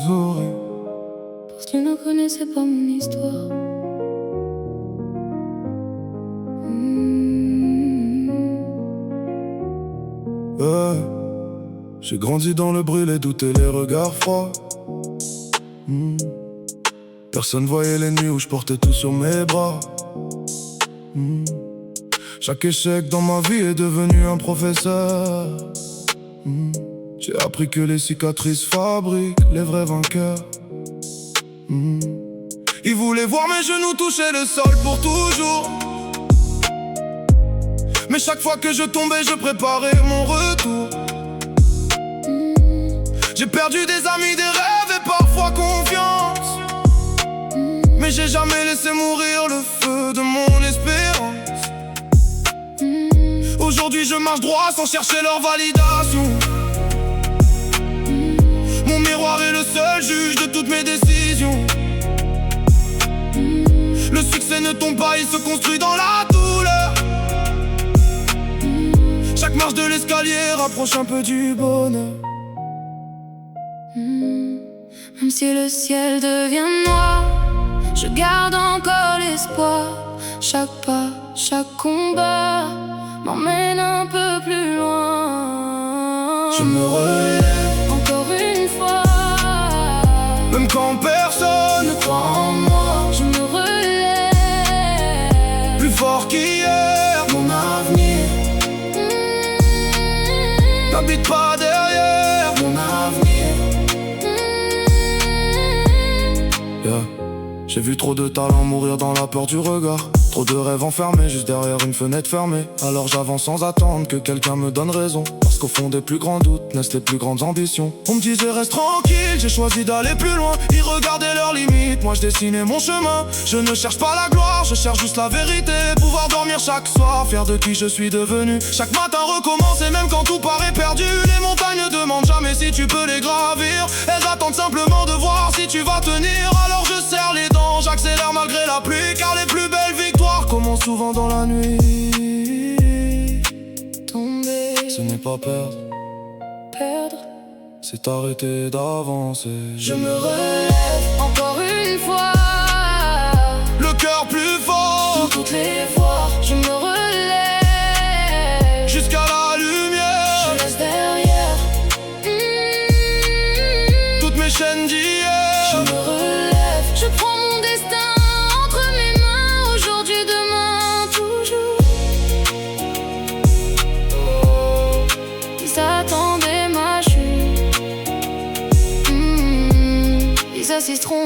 oreilles. Parce qu'ils ne connaissaient pas mon histoire. J'ai grandi dans le bruit, les doutes et les regards froids. Personne voyait les nuits où je portais tout sur mes bras. Chaque échec dans ma vie est devenu un professeur. J'ai appris que les cicatrices fabriquent les vrais vainqueurs. Ils voulaient voir mes genoux toucher le sol pour toujours. Mais chaque fois que je tombais, je préparais mon retour. J'ai perdu des amis, des rêves et parfois confiance. Mais j'ai jamais laissé mourir le feu de mon espérance. Aujourd'hui je marche droit sans chercher leur validation. Mon miroir est le seul juge de toutes mes décisions. Le succès ne tombe pas, il se construit dans la douleur. Chaque marche de l'escalier rapproche un peu du bonheur. Même si le ciel devient noir, je garde encore l'espoir. Chaque pas, chaque combat m'emmène un peu plus loin. Je me relève encore une fois. Même quand personne ne croit en moi, je me relève. Plus fort qu'hier, mon avenir n'habite pas derrière mon avenir. J'ai vu trop de talents mourir dans la peur du regard. Trop de rêves enfermés juste derrière une fenêtre fermée. Alors j'avance sans attendre que quelqu'un me donne raison. Parce qu'au fond des plus grands doutes naissent les plus grandes ambitions. On me disait reste tranquille, j'ai choisi d'aller plus loin. Ils regardaient leurs limites, moi je dessinais mon chemin. Je ne cherche pas la gloire, je cherche juste la vérité. Pouvoir dormir chaque soir, fier de qui je suis devenu. Chaque matin recommence et même quand tout paraît perdu. Les montagnes ne demandent jamais si tu peux les gravir. Elles attendent simplement de voir si tu vas tenir. Alors je serre les dents, j'accélère malgré la pluie. Car les plus belles victoires commencent souvent dans la nuit. Tomber, ce n'est pas perdre, perdre, c'est arrêter d'avancer. Je me relève encore une fois. Le cœur plus fort dans toutes les voies, je me relève. Jusqu'à la lumière, je laisse derrière toutes mes chaînes d'hier. Je me relève, je prends mon destin entre mes mains. Aujourd'hui, demain, toujours. Ils attendaient ma chute. Ils assisteront